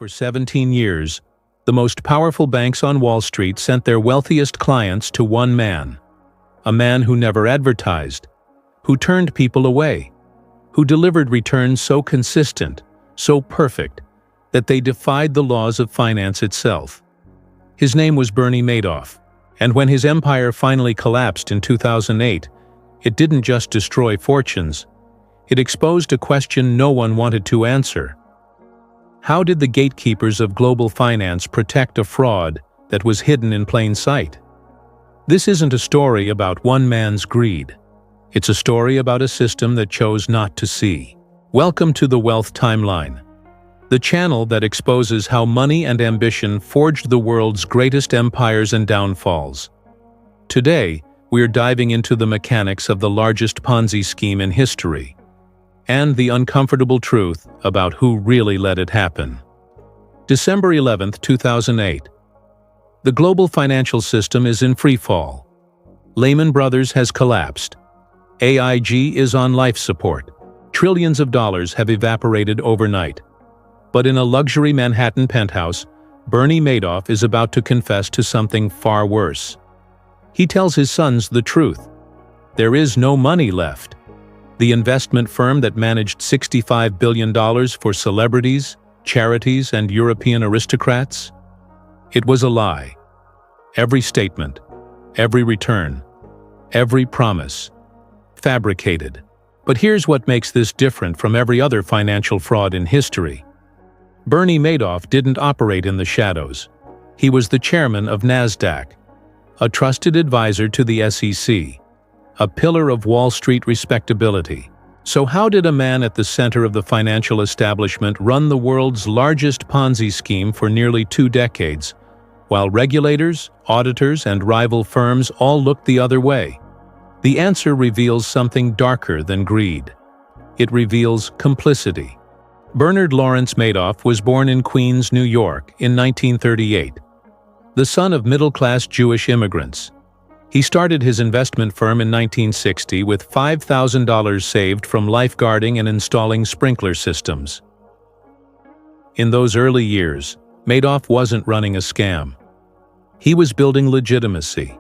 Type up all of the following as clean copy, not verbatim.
For 17 years, the most powerful banks on Wall Street sent their wealthiest clients to one man. A man who never advertised, who turned people away, who delivered returns so consistent, so perfect, that they defied the laws of finance itself. His name was Bernie Madoff, and when his empire finally collapsed in 2008, it didn't just destroy fortunes, it exposed a question no one wanted to answer. How did the gatekeepers of global finance protect a fraud that was hidden in plain sight? This isn't a story about one man's greed. It's a story about a system that chose not to see. Welcome to the Wealth Timeline, the channel that exposes how money and ambition forged the world's greatest empires and downfalls. Today, we're diving into the mechanics of the largest Ponzi scheme in history, and the uncomfortable truth about who really let it happen. December 11, 2008. The global financial system is in freefall. Lehman Brothers has collapsed. AIG is on life support. Trillions of dollars have evaporated overnight. But in a luxury Manhattan penthouse, Bernie Madoff is about to confess to something far worse. He tells his sons the truth. There is no money left. The investment firm that managed $65 billion for celebrities, charities, and European aristocrats? It was a lie. Every statement, every return, every promise, fabricated. But here's what makes this different from every other financial fraud in history. Bernie Madoff didn't operate in the shadows. He was the chairman of NASDAQ, a trusted advisor to the SEC, a pillar of Wall Street respectability. So how did a man at the center of the financial establishment run the world's largest Ponzi scheme for nearly 2 decades, while regulators, auditors, and rival firms all looked the other way? The answer reveals something darker than greed. It reveals complicity. Bernard Lawrence Madoff was born in Queens, New York, in 1938. The son of middle-class Jewish immigrants, he started his investment firm in 1960 with $5,000 saved from lifeguarding and installing sprinkler systems. In those early years, Madoff wasn't running a scam. He was building legitimacy.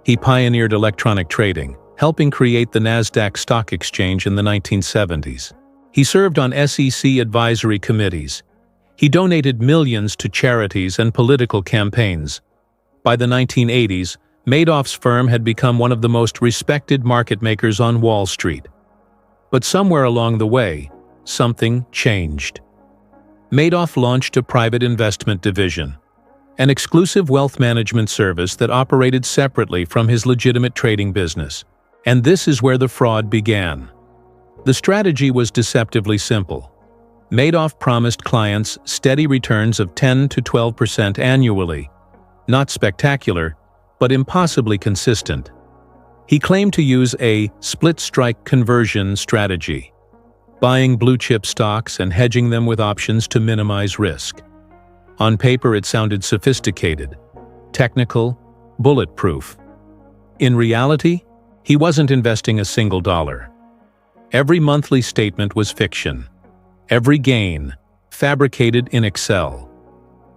He pioneered electronic trading, helping create the NASDAQ stock exchange in the 1970s. He served on SEC advisory committees. He donated millions to charities and political campaigns. By the 1980s, Madoff's firm had become one of the most respected market makers on Wall Street. But somewhere along the way, something changed. Madoff launched a private investment division, an exclusive wealth management service that operated separately from his legitimate trading business. And this is where the fraud began. The strategy was deceptively simple. Madoff promised clients steady returns of 10 to 12% annually, not spectacular, but impossibly consistent. He claimed to use a split-strike conversion strategy, buying blue-chip stocks and hedging them with options to minimize risk. On paper, it sounded sophisticated, technical, bulletproof. In reality, he wasn't investing a single dollar. Every monthly statement was fiction. Every gain, fabricated in Excel.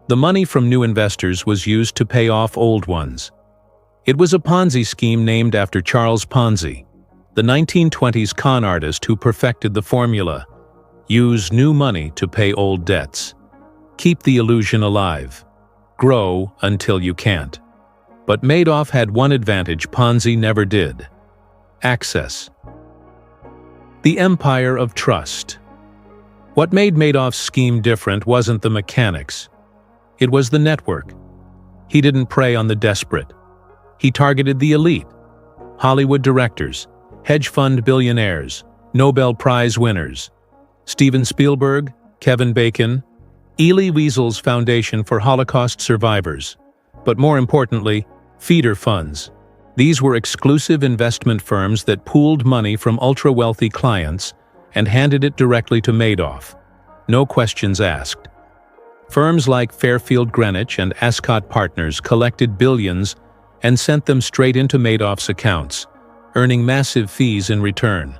The money from new investors was used to pay off old ones. It was a Ponzi scheme named after Charles Ponzi, the 1920s con artist who perfected the formula: use new money to pay old debts. Keep the illusion alive. Grow until you can't. But Madoff had one advantage Ponzi never did: access. The empire of trust. What made Madoff's scheme different wasn't the mechanics. It was the network. He didn't prey on the desperate. He targeted the elite: Hollywood directors, hedge fund billionaires, Nobel Prize winners, Steven Spielberg, Kevin Bacon, Elie Wiesel's Foundation for Holocaust Survivors, but more importantly, feeder funds. These were exclusive investment firms that pooled money from ultra-wealthy clients and handed it directly to Madoff. No questions asked. Firms like Fairfield Greenwich and Ascot Partners collected billions and sent them straight into Madoff's accounts, earning massive fees in return.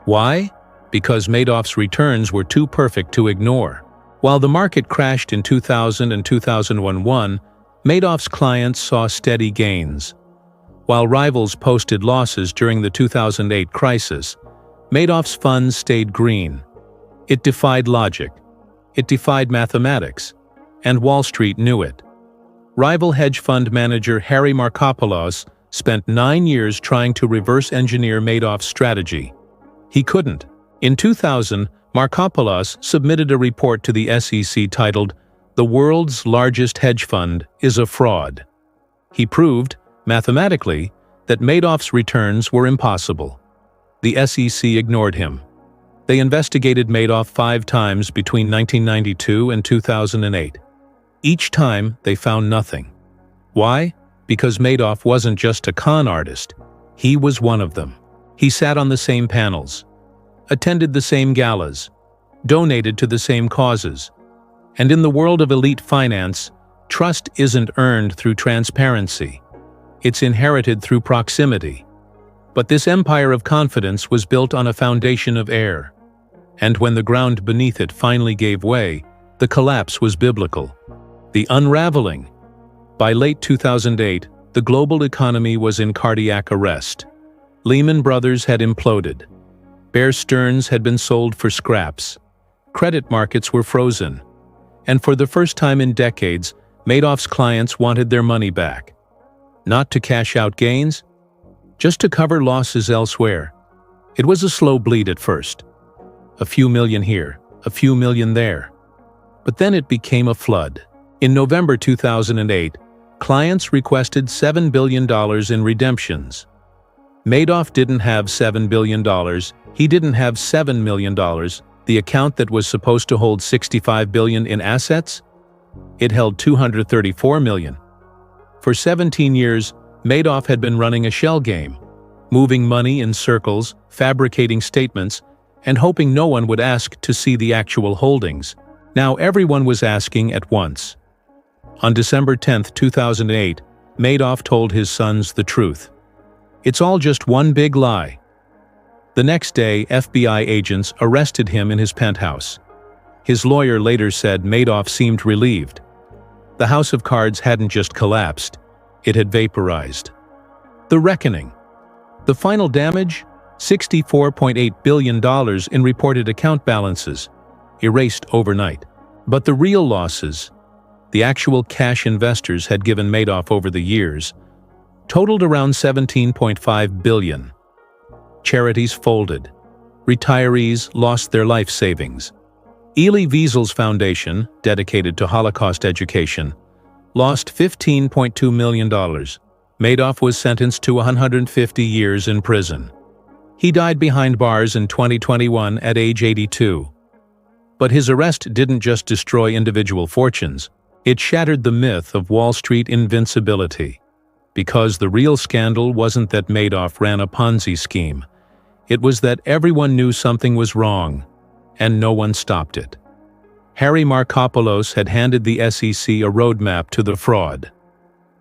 Why? Because Madoff's returns were too perfect to ignore. While the market crashed in 2000 and 2001, Madoff's clients saw steady gains. While rivals posted losses during the 2008 crisis, Madoff's funds stayed green. It defied logic. It defied mathematics. And Wall Street knew it. Rival hedge fund manager Harry Markopolos spent 9 years trying to reverse engineer Madoff's strategy. He couldn't. In 2000, Markopolos submitted a report to the SEC titled, "The World's Largest Hedge Fund is a Fraud." He proved, mathematically, that Madoff's returns were impossible. The SEC ignored him. They investigated Madoff 5 times between 1992 and 2008. Each time, they found nothing. Why? Because Madoff wasn't just a con artist. He was one of them. He sat on the same panels, attended the same galas, donated to the same causes. And in the world of elite finance, trust isn't earned through transparency. It's inherited through proximity. But this empire of confidence was built on a foundation of air. And when the ground beneath it finally gave way, the collapse was biblical. The unraveling. By late 2008, the global economy was in cardiac arrest. Lehman Brothers had imploded. Bear Stearns had been sold for scraps. Credit markets were frozen. And for the first time in decades, Madoff's clients wanted their money back. Not to cash out gains, just to cover losses elsewhere. It was a slow bleed at first. A few million here, a few million there. But then it became a flood. In November 2008, clients requested $7 billion in redemptions. Madoff didn't have $7 billion, he didn't have $7 million, the account that was supposed to hold $65 billion in assets? It held $234 million. For 17 years, Madoff had been running a shell game, moving money in circles, fabricating statements, and hoping no one would ask to see the actual holdings. Now everyone was asking at once. On December 10, 2008, Madoff told his sons the truth. It's all just one big lie. The next day, FBI agents arrested him in his penthouse. His lawyer later said Madoff seemed relieved. The house of cards hadn't just collapsed, it had vaporized. The reckoning. The final damage? $64.8 billion in reported account balances, erased overnight. But the real losses, the actual cash investors had given Madoff over the years, totaled around $17.5 billion. Charities folded. Retirees lost their life savings. Elie Wiesel's foundation, dedicated to Holocaust education, lost $15.2 million. Madoff was sentenced to 150 years in prison. He died behind bars in 2021 at age 82. But his arrest didn't just destroy individual fortunes, it shattered the myth of Wall Street invincibility. Because the real scandal wasn't that Madoff ran a Ponzi scheme, it was that everyone knew something was wrong, and no one stopped it. Harry Markopolos had handed the SEC a roadmap to the fraud.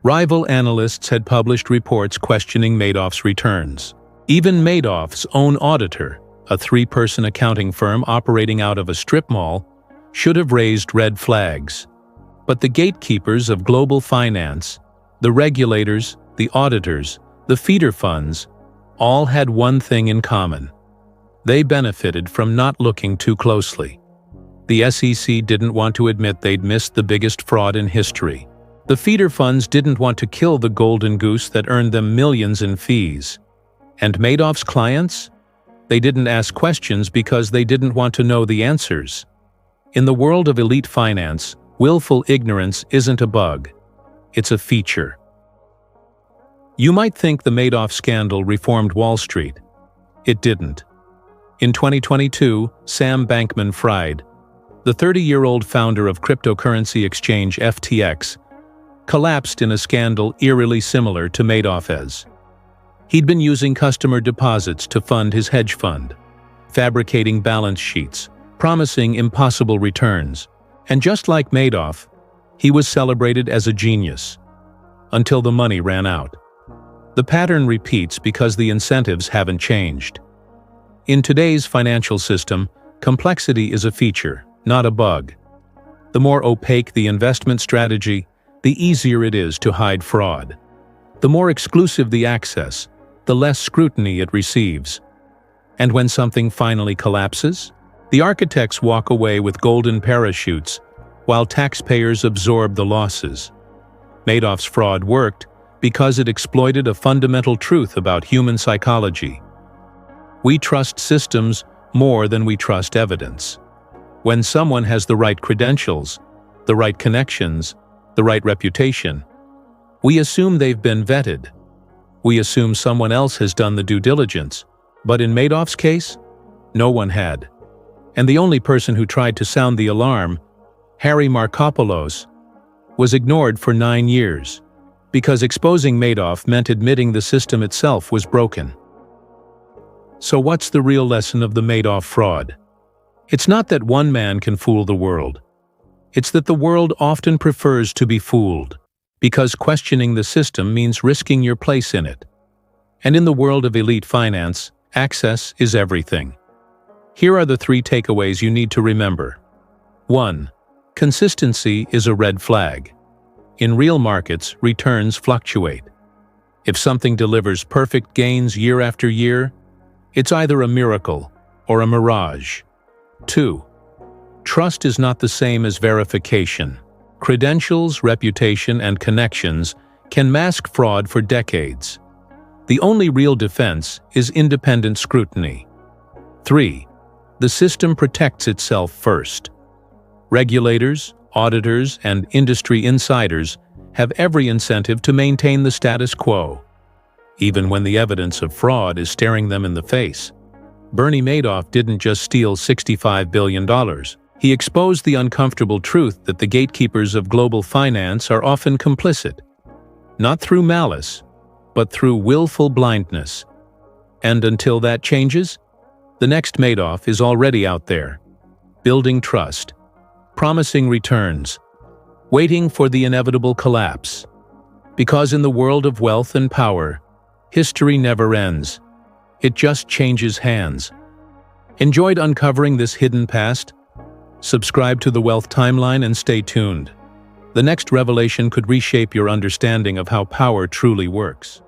Rival analysts had published reports questioning Madoff's returns. Even Madoff's own auditor, a 3-person accounting firm operating out of a strip mall, should have raised red flags. But the gatekeepers of global finance, the regulators, the auditors, the feeder funds, all had one thing in common. They benefited from not looking too closely. The SEC didn't want to admit they'd missed the biggest fraud in history. The feeder funds didn't want to kill the golden goose that earned them millions in fees. And Madoff's clients? They didn't ask questions because they didn't want to know the answers. In the world of elite finance, willful ignorance isn't a bug. It's a feature. You might think the Madoff scandal reformed Wall Street. It didn't. In 2022, Sam Bankman-Fried, the 30-year-old founder of cryptocurrency exchange FTX, collapsed in a scandal eerily similar to Madoff's. He'd been using customer deposits to fund his hedge fund, fabricating balance sheets, promising impossible returns. And just like Madoff, he was celebrated as a genius, until the money ran out. The pattern repeats because the incentives haven't changed. In today's financial system, complexity is a feature, not a bug. The more opaque the investment strategy, the easier it is to hide fraud. The more exclusive the access, the less scrutiny it receives. And when something finally collapses, the architects walk away with golden parachutes, while taxpayers absorb the losses. Madoff's fraud worked because it exploited a fundamental truth about human psychology. We trust systems more than we trust evidence. When someone has the right credentials, the right connections, the right reputation, we assume they've been vetted. We assume someone else has done the due diligence. But in Madoff's case, no one had. And the only person who tried to sound the alarm, Harry Markopolos, was ignored for 9 years, because exposing Madoff meant admitting the system itself was broken. So what's the real lesson of the Madoff fraud? It's not that one man can fool the world. It's that the world often prefers to be fooled, because questioning the system means risking your place in it. And in the world of elite finance, access is everything. Here are the 3 takeaways you need to remember. 1. Consistency is a red flag. In real markets, returns fluctuate. If something delivers perfect gains year after year, it's either a miracle or a mirage. 2. Trust is not the same as verification. Credentials, reputation, and connections can mask fraud for decades. The only real defense is independent scrutiny. 3. The system protects itself first. Regulators, auditors, and industry insiders have every incentive to maintain the status quo, even when the evidence of fraud is staring them in the face. Bernie Madoff didn't just steal $65 billion. He exposed the uncomfortable truth that the gatekeepers of global finance are often complicit, not through malice, but through willful blindness. And until that changes, the next Madoff is already out there, building trust, promising returns, waiting for the inevitable collapse. Because in the world of wealth and power, history never ends. It just changes hands. Enjoyed uncovering this hidden past? Subscribe to the Wealth Timeline and stay tuned. The next revelation could reshape your understanding of how power truly works.